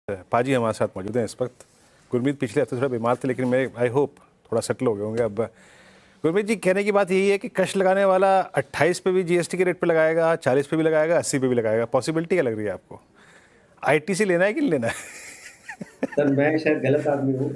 पाजी हमारे साथ मौजूद हैं इस वक्त। गुरमीत पिछले हफ्ते थोड़ा बीमार थे, लेकिन मैं आई होप थोड़ा सेटल हो गए होंगे अब। गुरमीत जी, कहने की बात यही है कि कश लगाने वाला 28 पे भी जीएसटी के रेट पे लगाएगा, 40 पे भी लगाएगा, 80 पे भी लगाएगा। पॉसिबिलिटी क्या लग रही है आपको? आईटीसी लेना है कि नहीं लेना है? सर मैं शायद गलत आदमी हूँ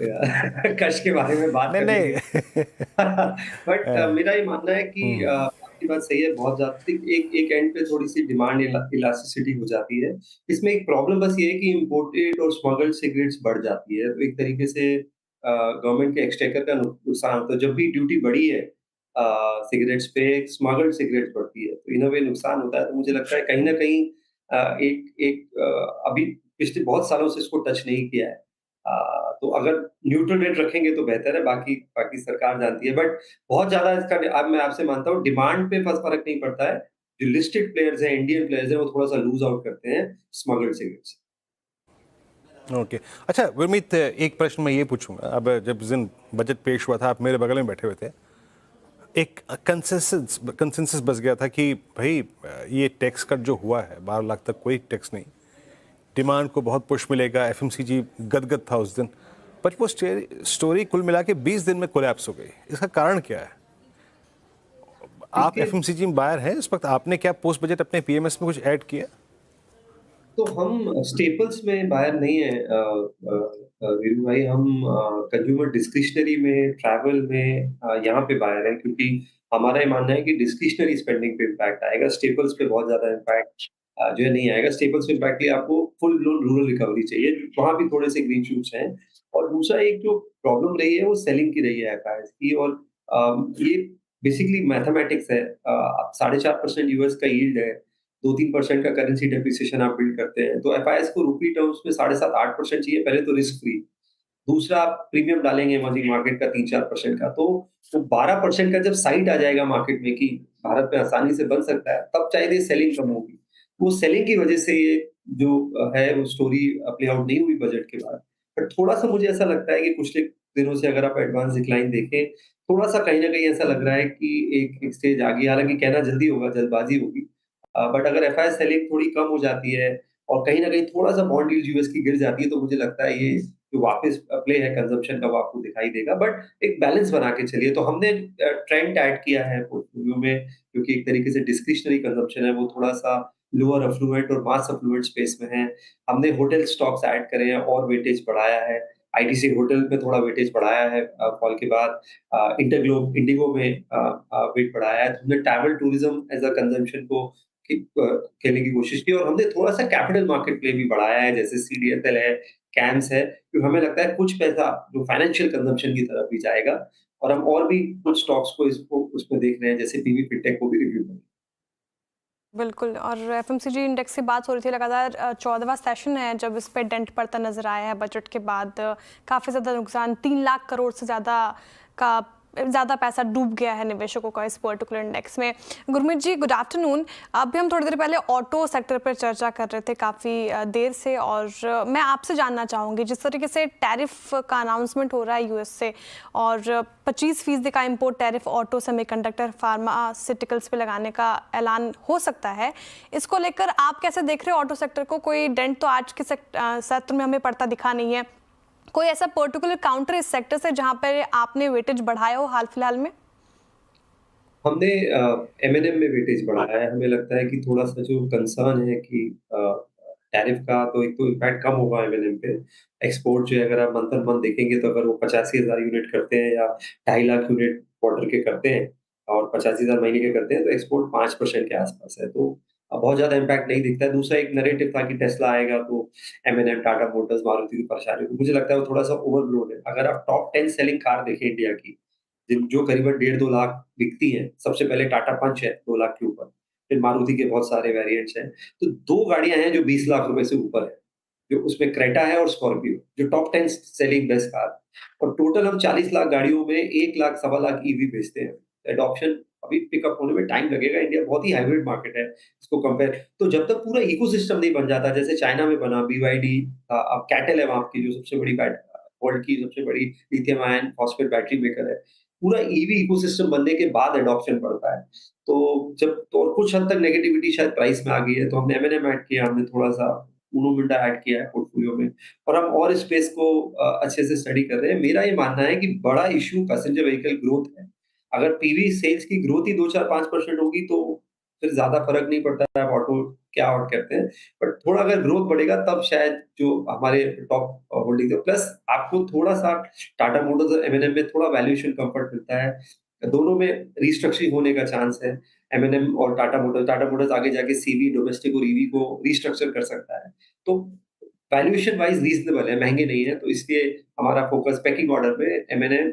कश के बारे में बात नहीं करने के लिए। नहीं। बट मेरा ये मानना है कि हम्म, आपकी बात सही है। बहुत ज्यादा एक एक एंड पे थोड़ी सी डिमांड इलास्टिसिटी हो जाती है। इसमें एक प्रॉब्लम बस ये है कि इम्पोर्टेड और स्मगल्ड सिगरेट्स बढ़ जाती है, तो एक तरीके से गवर्नमेंट के एक्सचेकर का नुकसान होता है। जब भी ड्यूटी बढ़ी है सिगरेट्स पे, स्मगल्ड सिगरेट्स बढ़ती है, तो इन अ वे नुकसान होता है। तो मुझे लगता है कहीं ना कहीं एक एक अभी पिछले बहुत सालों से इसको टच नहीं किया है। तो अगर न्यूट्रल रेट रखेंगे तो बेहतर है, बाकी बाकी सरकार जानती है। बट बहुत ज़्यादा इसका अब मैं आपसे मानता हूँ डिमांड पे फ़र्क नहीं पड़ता है। जो लिस्टेड प्लेयर्स हैं, इंडियन प्लेयर्स हैं, वो थोड़ा-सा लूज़ आउट करते हैं स्मगल्ड सिगरेट से। ओके। अच्छा गुरमीत, एक प्रश्न मैं ये पूछूंगा। अब जब जिस दिन बजट पेश हुआ था, आप मेरे बगल में बैठे हुए थे। एक कंसेंसस बस गया था कि भाई, ये टैक्स कट जो हुआ है 12 लाख तक कोई टैक्स नहीं, डिमांड को बहुत पुश मिलेगा। एफएमसीजी गदगद था उस दिन, पर वो स्टोरी कुल मिला के 20 दिन में कोलैप्स हो गई। इसका कारण क्या है? आप देखिए, एफएमसीजी में बायर हैं इस वक्त, आपने क्या पोस्ट बजट अपने पीएमएस में कुछ ऐड किया? तो हम स्टेपल्स में बायर नहीं है वीरू भाई। हम कंज्यूमर डिस्क्रिशनरी में, ट्रैवल में यहाँ पे बायर हैं, क्योंकि हमारा ये मानना है कि डिस्क्रिशनरी स्पेंडिंग पे इम्पैक्ट आएगा, स्टेपल्स पे बहुत ज़्यादा इम्पैक्ट जो है नहीं आएगा। स्टेपल्स पे इम्पैक्ट के लिए आपको फुल ब्लोन रूरल रिकवरी चाहिए, वहाँ भी थोड़े से ग्रीन शूट्स हैं। और दूसरा एक जो प्रॉब्लम रही है वो सेलिंग की रही है एफआईआईस की। और ये बेसिकली मैथमेटिक्स है। आप 4.5% यूएस का यील्ड है, 2-3% का करेंसी डेप्रिसिएशन आप बिल्ड करते हैं, तो एफआईएस को रूपी टर्म्स में 7.5-8% चाहिए, पहले तो रिस्क फ्री। दूसरा आप प्रीमियम डालेंगे इमर्जिंग मार्केट का 3-4% का, तो वो 12% का जब साइट आ जाएगा मार्केट में कि भारत में आसानी से बन सकता है, तब चाहिए सेलिंग कम होगी। वो सेलिंग की वजह से ये जो है वो स्टोरी प्ले आउट नहीं हुई बजट के बाद। बट थोड़ा-सा मुझे ऐसा लगता है कि पिछले दिनों से अगर आप एडवांस डिक्लाइन देखें, थोड़ा-सा कहीं न कहीं ऐसा लग रहा है कि एक एक स्टेज आ गई। हालाँकि कहना जल्दी होगा, जल्दबाज़ी होगी। बट अगर एफआईआई सेलिंग थोड़ी कम हो जाती है और कहीं न कहीं थोड़ा-सा बॉन्ड यील्ड यूएस की गिर जाती है, तो मुझे लगता है ये जो वापस प्ले है कंजम्पशन का, वो आपको दिखाई देगा। बट एक बैलेंस बना के चलिए। तो हमने ट्रेंड ऐड किया है पोर्टफोलियो में, क्योंकि एक तरीके से डिस्क्रिशनरी कंजम्पशन है, वो थोड़ा-सा लोअर अफ्लुएंट और मास अफ्लुएंट स्पेस में है। हमने होटल स्टॉक्स ऐड करे हैं और वेटेज बढ़ाया है। आईटीसी होटल में थोड़ा वेटेज बढ़ाया है फॉल के बाद। इंटरग्लोब इंडिगो में वेट बढ़ाया है। तो हमने travel tourism as a consumption को कि खेलने की कोशिश की, और हमने थोड़ा-सा कैपिटल मार्केट प्ले भी बढ़ाया है, जैसे सीडीएसएल है, कैम्स है, क्योंकि हमें लगता है कुछ पैसा जो फाइनेंशियल कंजम्पशन की तरफ भी जाएगा। और हम और भी कुछ स्टॉक्स को इसको उसमें देख रहे हैं, जैसे पीवी फिनटेक को भी रिव्यू करेंगे। बिल्कुल। और एफएमसीजी इंडेक्स की बात हो रही थी, लगातार 14वां सेशन है जब इस पे डेंट पड़ता नजर आया है बजट के बाद। काफ़ी ज़्यादा नुकसान, 3 लाख करोड़ से ज़्यादा पैसा डूब गया है निवेशकों का इस पर्टिकुलर इंडेक्स में। गुरमीत जी, गुड आफ्टरनून। अभी हम थोड़ी देर पहले ऑटो सेक्टर पर चर्चा कर रहे थे काफ़ी देर से, और मैं आपसे जानना चाहूँगी, जिस तरीके से टैरिफ का अनाउंसमेंट हो रहा है यूएस से, और 25% का import tariff auto, semiconductor, pharmaceuticals पे लगाने का ऐलान हो सकता है, इसको लेकर आप कैसे देख रहे हो ऑटो सेक्टर को? कोई डेंट तो आज के सत्र में हमें पड़ता दिखा नहीं है। कोई ऐसा पर्टिकुलर काउंटर इस सेक्टर से जहां पर आपने वेटेज बढ़ाया हो हाल फिलहाल में? हमने एमएनएम में वेटेज बढ़ाया है। हमें लगता है कि थोड़ा-सा जो कंसर्न है कि टैरिफ का, तो एक तो इम्पैक्ट कम होगा एमएनएम पे। एक्सपोर्ट जो है, अगर आप मंथ-ऑन-मंथ देखेंगे, तो अगर वो 85,000 यूनिट करते हैं या 2.5 लाख यूनिट क्वार्टर के करते हैं और 85,000 महीने के करते हैं, तो एक्सपोर्ट 5% के आसपास है। तो बहुत ज़्यादा इम्पैक्ट नहीं दिखता है। दूसरा एक नैरेटिव था कि टेस्ला आएगा तो एमएनएम, टाटा मोटर्स, मारुति की परेशानी होगी। मुझे लगता है वो थोड़ा-सा ओवरब्लोन है। अगर आप टॉप 10 सेलिंग कार देखें इंडिया की, जिन जो करीबन 1.5-2 लाख बिकती हैं, सबसे पहले टाटा पंच है 2 लाख के ऊपर, फिर मारुति के बहुत सारे वेरिएंट्स हैं। तो 2 गाड़ियाँ हैं जो 20 लाख रुपए से ऊपर है, जो उसमें क्रेटा है और स्कॉर्पियो, जो टॉप 10 सेलिंग बेस्ट कार। और टोटल हम 40 लाख गाड़ियों में 1 लाख, सवा लाख ईवी बेचते हैं। एडॉप्शन अभी पिकअप होने में टाइम लगेगा। इंडिया बहुत ही हाइब्रिड मार्केट है, इसको कंपेयर तो जब तक पूरा इकोसिस्टम नहीं बन जाता, जैसे चाइना में बना बीवाईडी, अब कैटल है वहाँ की, जो सबसे बड़ी वर्ल्ड की सबसे बड़ी lithium ion phosphate battery maker है। पूरा ईवी इकोसिस्टम बनने के बाद एडॉप्शन बढ़ता है। तो जब तो और कुछ हद तक नेगेटिविटी शायद प्राइस में आ गई है, तो हमने एमएनएम ऐड किया, हमने थोड़ा-सा उनो मिंडा ऐड किया है पोर्टफोलियो में और हम और स्पेस को अच्छे से स्टडी कर रहे हैं। मेरा ये मानना है कि बड़ा इश्यू पैसेंजर व्हीकल ग्रोथ है। अगर पीवी सेल्स की ग्रोथ ही 2-4-5% होगी तो फिर ज़्यादा फ़र्क नहीं पड़ता है, आप ऑटो क्या आउट कहते हैं। बट थोड़ा अगर ग्रोथ बढ़ेगा तब शायद जो हमारे टॉप होल्डिंग है प्लस आपको थोड़ा-सा टाटा मोटर्स और एम&एम में थोड़ा वैल्यूएशन कम्फर्ट मिलता है। दोनों में रीस्ट्रक्चरिंग होने का चांस है। एम&एम और टाटा मोटर्स आगे जाके सीवी, डोमेस्टिक और ईवी को रीस्ट्रक्चर कर सकता है। तो वैल्यूएशन वाइज़ रीज़नेबल है, महँगे नहीं है, तो इसलिए हमारा फोकस पेकिंग ऑर्डर में एम&एम,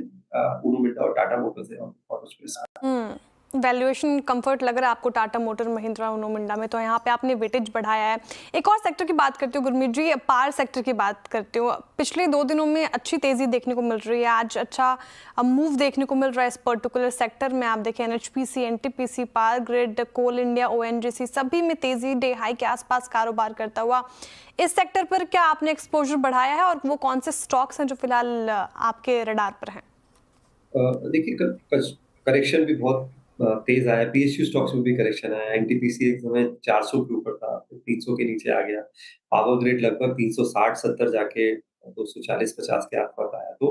उनो मिंडा और टाटा मोटर्स है ऑटो स्पेस में। वैल्यूएशन कंफर्ट लग रहा है आपको टाटा मोटर, महिंद्रा, उनो मिंडा में, तो यहाँ पे आपने वेटेज बढ़ाया है। एक और सेक्टर की बात करती हूँ गुरमीत जी, पावर सेक्टर की बात करती हूँ। पिछले 2 दिनों में अच्छी तेज़ी देखने को मिल रही है, आज अच्छा मूव देखने को मिल रहा है इस पर्टिकुलर सेक्टर में। आप देखें एनएचपीसी, एनटीपीसी, पावर ग्रिड, कोल इंडिया, ओएनजीसी सभी में तेज़ी डे हाई के आसपास कारोबार करता हुआ। इस सेक्टर पर क्या आपने एक्सपोजर बढ़ाया है और वो कौन से स्टॉक्स हैं जो फिलहाल आपके रडार पर हैं? देखिए करेक्शन भी बहुत तेज आया। पीएसयू स्टॉक्स में भी करेक्शन आया। एनटीपीसी एक समय 400 के ऊपर था, फिर 300 के नीचे आ गया। पावर ग्रिड लगभग 360-70 जाके 240-50 के आसपास आया। तो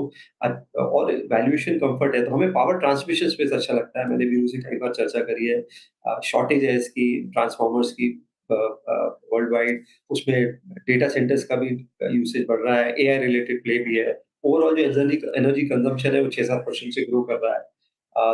और वैल्यूएशन कंफर्ट है, तो हमें पावर ट्रांसमिशन स्पेस अच्छा लगता है। मैंने भी उनसे कई बार चर्चा करी है। शॉर्टेज है इसकी ट्रांसफार्मर्स की वर्ल्ड वाइड, उसमें डेटा सेंटर्स का भी यूसेज बढ़ रहा है। एआई रिलेटेड प्ले भी है। ओवरऑल जो एनर्जी एनर्जी कंजम्पशन है वो 6-7% से ग्रो कर रहा है।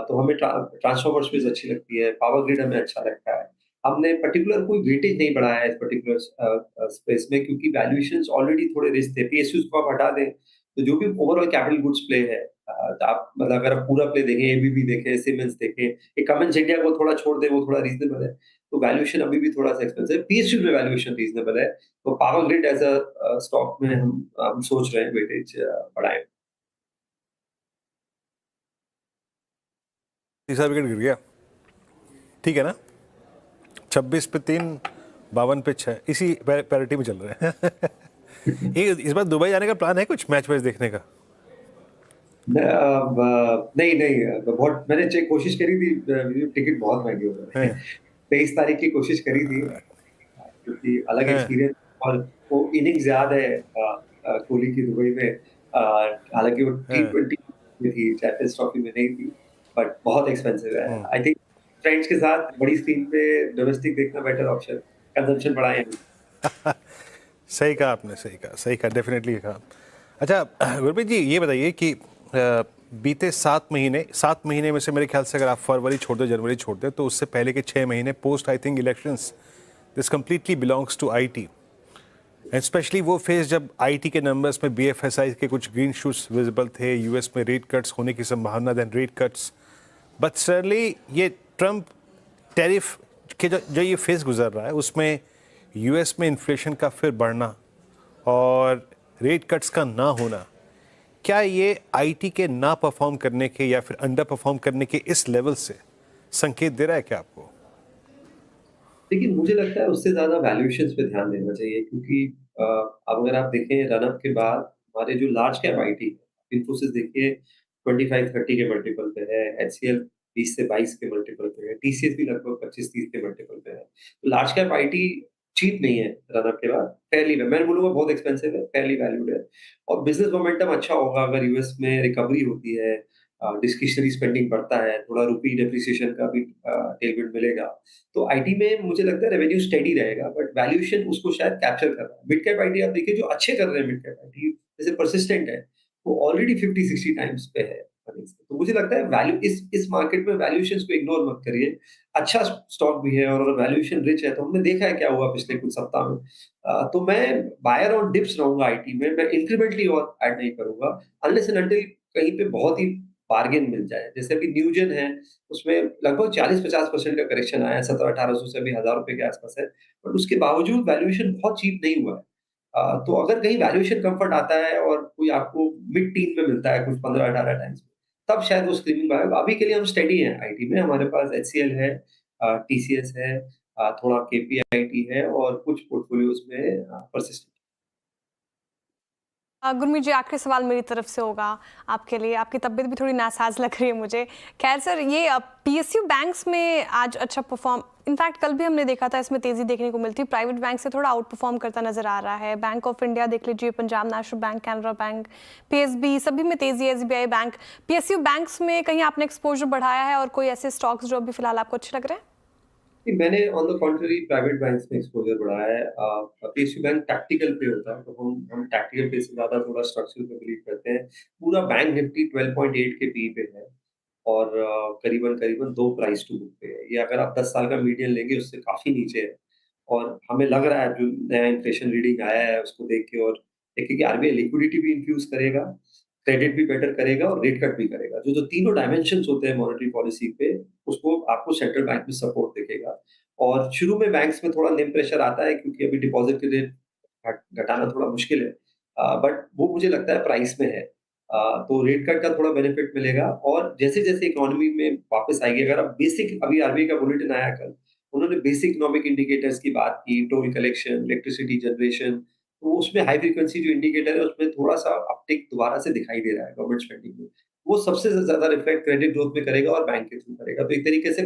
तो हमें ट्रांसफार्मर स्पेस अच्छी लगती है, पावर ग्रिड हमें अच्छा लगता है। हमने पर्टिकुलर कोई वेटेज नहीं बढ़ाया है इस पर्टिकुलर स्पेस में क्योंकि वैल्यूएशंस ऑलरेडी थोड़े रिस्क थे। पीएसयूज़ को आप हटा दें, तो जो भी ओवरऑल कैपिटल गुड्स प्ले है तो आप मतलब अगर आप पूरा प्ले देखें, एबीबी देखें, सीमेंस देखें, एक कमेंस इंडिया को थोड़ा छोड़ दें, वो थोड़ा रीज़नेबल है। तो वैल्यूएशन अभी भी थोड़ा-सा एक्सपेंसिव है। पीएसयू में वैल्यूएशन रीज़नेबल है। तो पावर ग्रिड एज़ स्टॉक में हम सोच रहे हैं वेटेज बढ़ाएँ। तीसरा विकेट गिर गया, ठीक है ना? 26 पे 3, 52 पे 6, इसी पैरिटी में चल रहे हैं। इस बार दुबई जाने का प्लान है कुछ मैच वैच देखने का? नहीं, नहीं बहुत मैंने चेक कोशिश करी थी टिकट बहुत महँगे हो रहे हैं। हैं 23 तारीख की कोशिश करी थी क्योंकि अलग हैं एक्सपीरियंस और वो इनिंग्स याद है कोहली की दुबई में हालाँकि वो हैं टी20 में थी, चैंपियंस ट्रॉफी में नहीं थी, बट बहुत एक्सपेंसिव है। हम्म। आई थिंक फ्रेंड्स के साथ बड़ी स्क्रीन पे डोमेस्टिक देखना बेटर ऑप्शन, कंजम्पशन बढ़ाएँ अभी। सही कहा आपने, सही कहा, डेफिनेटली कहा। अच्छा गुरप्रीत जी, ये बताइए कि बीते 7 महीने में से मेरे ख्याल से अगर आप फरवरी छोड़ दें, जनवरी छोड़ दें, तो उससे पहले के 6 महीने post I think elections, this completely belongs to IT, and specially वो फेज जब आईटी के नंबर्स में बीएफएसआई के कुछ ग्रीन शूट्स विजिबल थे, यूएस में रेट कट्स होने की संभावना, देन रेट कट्स, बट सरली ये ट्रम्प टैरिफ के जो ये फेज गुजर रहा है उसमें यूएस में इन्फ्लेशन का फिर बढ़ना और रेट कट्स का ना होना, क्या ये आईटी के ना परफॉर्म करने के या फिर अंडर परफॉर्म करने के इस लेवल से संकेत दे रहा है क्या आपको? लेकिन मुझे लगता है उससे ज़्यादा वैल्यूएशंस पे ध्यान देना चाहिए क्योंकि अब अगर आप देखें रन अप के बाद हमारे जो लार्ज कैप आईटी इन्फोसिस देखिए 25-30 के मल्टीपल पे है, एचसीएल 20 से 22 के मल्टीपल पे है, टीसीएस भी लगभग 25-30 के मल्टीपल पे है। तो लार्ज कैप आईटी चीप नहीं है रन अप के बाद, फेयरली मैं बोलूँगा बहुत एक्सपेंसिव है, फेयरली वैल्यूड है और बिज़नेस मोमेंटम अच्छा होगा अगर यूएस में रिकवरी होती है, डिस्क्रिशनरी स्पेंडिंग बढ़ता है, थोड़ा रुपी डेप्रिसिएशन का भी टेलविंड मिलेगा। तो आईटी में मुझे लगता है रेवेन्यू स्टेडी रहेगा बट वैल्यूएशन उसको शायद कैप्चर कर रहा है। मिड कैप आईटी आप देखिए जो अच्छे कर रहे हैं मिड कैप आईटी जैसे परसिस्टेंट है, वो ऑलरेडी 50-60 टाइम्स पे है अर्निंग्स। तो मुझे लगता है वैल्यू इस मार्केट में वैल्यूएशंस को इग्नोर मत करिए। अच्छा स्टॉक भी है और अगर वैल्यूएशन रिच है तो हमने देखा है क्या हुआ पिछले कुछ सप्ताह में। तो मैं बायर ऑन डिप्स रहूँगा आईटी में, मैं इंक्रीमेंटली और ऐड नहीं करूँगा अनलेस एंड अंटिल कहीं पे बहुत ही बार्गेन मिल जाए। जैसे अभी न्यूजेन है उसमें लगभग 40-50% का करेक्शन आया है, 1700-1800 से अभी ₹1000 के आसपास है। बट उसके बावजूद वैल्यूएशन बहुत चीप नहीं हुआ है। तो अगर कहीं वैल्यूएशन कम्फर्ट आता है और कोई आपको मिड टीन में मिलता है कुछ 15-18 टाइम्स में, तब शायद वो स्क्रीमिंग बाय होगा। अभी के लिए हम स्टेडी हैं आईटी में, हमारे पास एचसीएल है, टीसीएस है, थोड़ा केपीआईटी है और कुछ पोर्टफोलियोज में परसिस्टेंट। गुरमीत जी, आखिरी सवाल मेरी तरफ से होगा आपके लिए। आपकी तबीयत भी थोड़ी नासाज लग रही है मुझे। खैर सर, ये पीएसयू बैंक्स में आज अच्छा परफॉर्म, इनफैक्ट कल भी हमने देखा था इसमें तेजी देखने को मिलती, प्राइवेट बैंक से थोड़ा आउट परफॉर्म करता नजर आ रहा है। बैंक ऑफ इंडिया देख लीजिए, Punjab national bank, Canara bank, PSB, सभी में तेजी है। एसबीआई बैंक, पीएसयू बैंक्स में कहीं आपने एक्सपोजर बढ़ाया है और कोई ऐसे स्टॉक्स जो अभी फिलहाल आपको अच्छे लग रहे हैं? नहीं, मैंने on the contrary private banks में एक्सपोजर बढ़ाया है। पीएसयू बैंक टैक्टिकल पे होता है, तो हम टैक्टिकल पे से ज़्यादा थोड़ा स्ट्रक्चरल पे बिलीव करते हैं। पूरा बैंक निफ्टी 12.8 के पी पे है और करीबन-करीबन 2 प्राइस टू बुक पे है। ये अगर आप 10 साल का मीडियन लेंगे उससे काफ़ी नीचे है और हमें लग रहा है जो नया इन्फ्लेशन रीडिंग आया है उसको देख के, और देखिए कि आरबीआई लिक्विडिटी भी इन्फ्यूज़ करेगा, क्रेडिट भी बेटर करेगा और रेट कट भी करेगा। जो तीनों डायमेंशंस होते हैं मॉनेटरी पॉलिसी पे, उसको आपको सेंट्रल बैंक में सपोर्ट दिखेगा। और शुरू में बैंक्स में थोड़ा निम प्रेशर आता है क्योंकि अभी डिपॉजिट के रेट घटाना थोड़ा मुश्किल है। बट वो मुझे लगता है प्राइस में है। तो रेट कट का थोड़ा बेनिफिट मिलेगा और जैसे-जैसे इकोनॉमी में वापस आएगी, अगर आप बेसिक, अभी आरबीआई का बुलेटिन आया कल, उन्होंने बेसिक इकोनॉमिक इंडिकेटर्स की बात की, टोल कलेक्शन, इलेक्ट्रिसिटी जनरेशन, तो उसमें हाई फ्रीक्वेंसी जो इंडिकेटर है उसमें थोड़ा-सा अपटिक दोबारा से दिखाई दे रहा है गवर्नमेंट स्पेंडिंग में। वो सबसे ज़्यादा रिफ्लेक्ट क्रेडिट ग्रोथ में करेगा और बैंक के थ्रू करेगा। तो एक तरीके से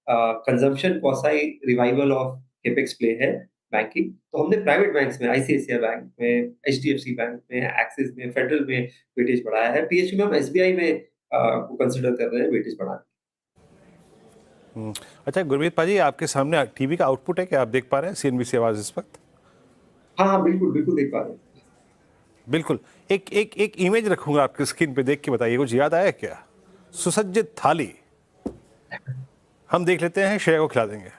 consumption quasi revival of capex play है बैंकिंग। तो हमने प्राइवेट बैंक्स में, आईसीआईसीआई बैंक में, एचडीएफसी बैंक में, एक्सिस में, फेडरल में वेटेज बढ़ाया है। पीएसयू में हम एसबीआई में को कंसीडर कर रहे हैं वेटेज बढ़ाने। अच्छा गुरमीत पाजी, आपके सामने टीवी का आउटपुट है, क्या आप देख पा रहे हैं सीएनबीसी आवाज इस वक्त? हाँ, हाँ, बिल्कुल, बिल्कुल देख पा रहे हैं। बिल्कुल। एक इमेज रखूंगा आपकी स्क्रीन पे, देख के बताइए कुछ याद आया क्या? सुसज्जित थाली, हम देख लेते हैं, श्रेया को खिला देंगे।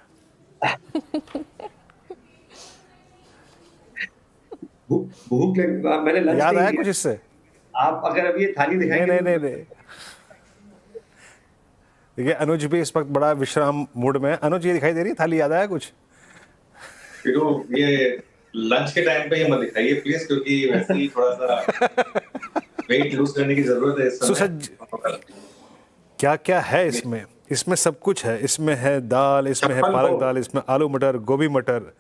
भूख लग, मैंने लंच याद नहीं आया किया। कुछ इससे? आप अगर अभी ये थाली नहीं दिखाएंगे नहीं नहीं नहीं। देखिए अनुज भी इस वक्त बड़ा विश्राम मूड में है। अनुज, ये दिखाई दे रही है थाली, याद आया कुछ? ये लंच के टाइम पे ये मत दिखाइए प्लीज, क्योंकि वैसे ही थोड़ा सा वेट लूज करने की जरूरत है इस समय। क्या क्या है इसमें? इसमें सब कुछ है। इसमें है दाल, इसमें है पालक दाल, इसमें आलू मटर, गोभी मटर,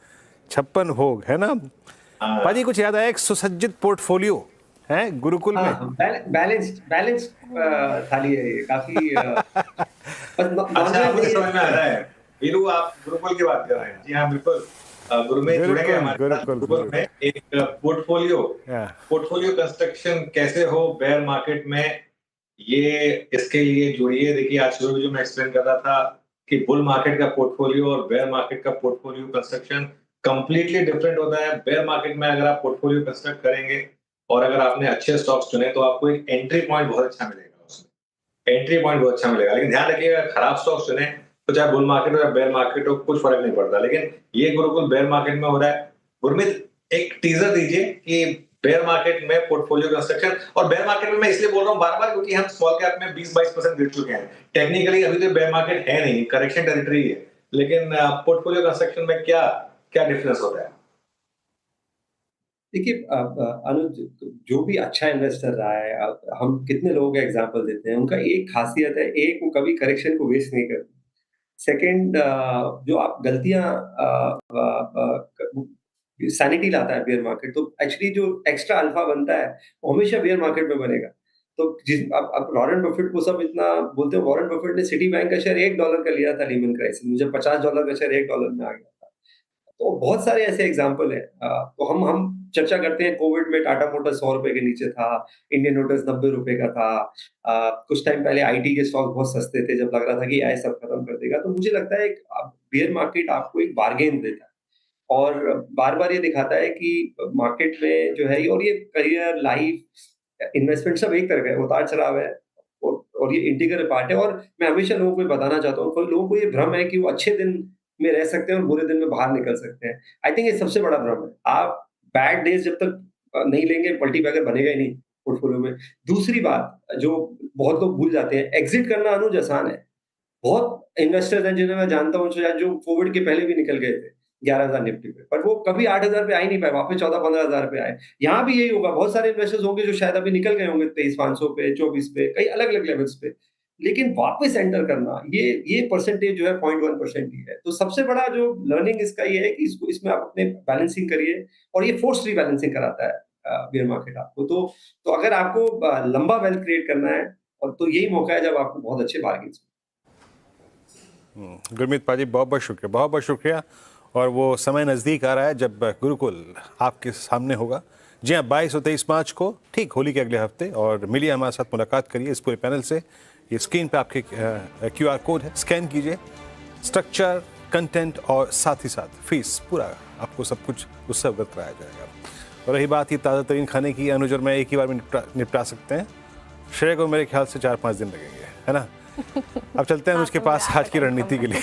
56 भोग, है ना पाजी? कुछ याद आया? एक सुसज्जित पोर्टफोलियो है गुरुकुल में। बैलेंस्ड थाली है ये, काफी अच्छा, मुझे समझ में आ रहा है। वीरू, आप गुरुकुल की बात कर रहे हैं? जी हाँ, बिल्कुल। गुरुमेत जुड़ेंगे हमारे साथ गुरुकुल में। एक पोर्टफोलियो कंस्ट्रक्शन कैसे हो बेयर मार्केट में, ये इसके लिए जुड़िए। देखिए, आज शुरू में जो मैं एक्सप्लेन कर रहा था कि बुल मार्केट का पोर्टफोलियो और बेयर मार्केट का पोर्टफोलियो कंस्ट्रक्शन कंप्लीटली डिफरेंट होता है। बेयर मार्केट में अगर आप पोर्टफोलियो कंस्ट्रक्ट करेंगे और अगर आपने अच्छे स्टॉक्स चुने तो आपको एक एंट्री पॉइंट बहुत अच्छा मिलेगा, उसमें एंट्री पॉइंट बहुत अच्छा मिलेगा। लेकिन ध्यान रखिएगा, खराब स्टॉक्स चुने तो चाहे बुल मार्केट हो या बेयर मार्केट हो, कुछ फर्क नहीं पड़ता। लेकिन ये गुरुकुल बेयर मार्केट में हो रहा है। गुरमीत, एक टीजर दीजिए कि बेयर मार्केट में पोर्टफोलियो कंस्ट्रक्शन, और बेयर मार्केट में मैं इसलिए बोल रहा हूँ बार बार क्योंकि हम स्मॉल कैप में 20-22% गिर चुके हैं। टेक्निकली अभी तो बेयर मार्केट है नहीं, करेक्शन टेरिटरी है, लेकिन पोर्टफोलियो कंस्ट्रक्शन में क्या क्या डिफरेंस होता है? देखिए अनुज, जो भी अच्छा इन्वेस्टर रहा है, हम कितने लोगों का एग्जांपल देते हैं, उनका एक खासियत है, एक, वो कभी करेक्शन को वेस्ट नहीं करते। सेकंड, जो आप गलतियां सैनिटी लाता है बेयर मार्केट, तो एक्चुअली जो एक्स्ट्रा अल्फा बनता है वो हमेशा बेयर मार्केट में बनेगा। तो जिस अब वॉरेन बफेट को सब इतना बोलते हैं, वॉरेन बफेट ने सिटी बैंक का शेयर $1 का लिया था लीमन क्राइसिस में, जब $50 का शेयर $1 में आ गया था। तो बहुत सारे ऐसे एग्जाम्पल हैं। तो हम चर्चा करते हैं, कोविड में टाटा मोटर्स ₹100 के नीचे था, इंडियन मोटर्स ₹90 का था। कुछ टाइम पहले आईटी के स्टॉक बहुत सस्ते थे, जब लग रहा था कि एआई सब खत्म कर देगा। तो मुझे लगता है बेयर मार्केट आपको एक बार्गेन देता है और बार-बार ये दिखाता है कि मार्केट में जो है, और ये करियर, लाइफ, इन्वेस्टमेंट सब एक तरह का है, उतार-चढ़ाव है और ये इंटीग्रल पार्ट है। और मैं हमेशा लोगों को ये बताना चाहता हूँ, कोई लोगों को ये भ्रम है कि वो अच्छे दिन में रह सकते हैं और बुरे दिन में बाहर निकल सकते हैं। आई थिंक ये सबसे बड़ा भ्रम है। आप बैड डेज़ जब तक नहीं लेंगे, मल्टीबैगर बनेगा ही नहीं पोर्टफोलियो में। दूसरी बात जो बहुत लोग भूल जाते हैं, एग्ज़िट करना अनुज आसान है। बहुत इन्वेस्टर्स हैं जिन्हें मैं जानता हूँ शायद, जो कोविड के पहले भी निकल गए थे 11,000 निफ्टी पे, पर वो कभी 8,000 पे आ ही नहीं पाए, वापस 14-15,000 पे आए। यहाँ भी यही होगा, बहुत सारे इन्वेस्टर्स होंगे जो शायद अभी निकल गए होंगे 23,500 पे, 24 पे, कई अलग-अलग लेवल्स पे। लेकिन वापस एंटर करना, ये परसेंटेज जो है 0.1% ही है। तो सबसे बड़ा जो लर्निंग इसका ये है कि इसमें आप अपने बैलेंसिंग करिए, और ये फोर्स्ड रीबैलेंसिंग कराता है। बेयर मार्केट आपको। तो अगर आपको लंबा वेल्थ क्रिएट करना है और तो यही मौका है जब आपको बहुत अच्छे बार्गेन्स। गुरमीत पाजी, बहुत बहुत शुक्रिया, बहुत बहुत शुक्रिया। और वो समय नज़दीक आ रहा है जब गुरुकुल आपके सामने होगा। जी हाँ, 22 और 23 मार्च को, ठीक होली के अगले हफ्ते। और मिलिए हमारे साथ, मुलाकात करिए इस पूरे पैनल से। ये स्क्रीन पे आपके QR कोड है, स्कैन कीजिए। स्ट्रक्चर, कंटेंट और साथ ही साथ फीस, पूरा आपको सब कुछ उससे अवगत कराया जाएगा। और रही बात ये ताज़ा तरीन खाने की, अनुज और मैं एक ही बार में निपटा सकते हैं। श्रेय को मेरे ख्याल से 4-5 दिन लगेंगे, है ना। अब चलते हैं उसके पास आज की रणनीति के लिए।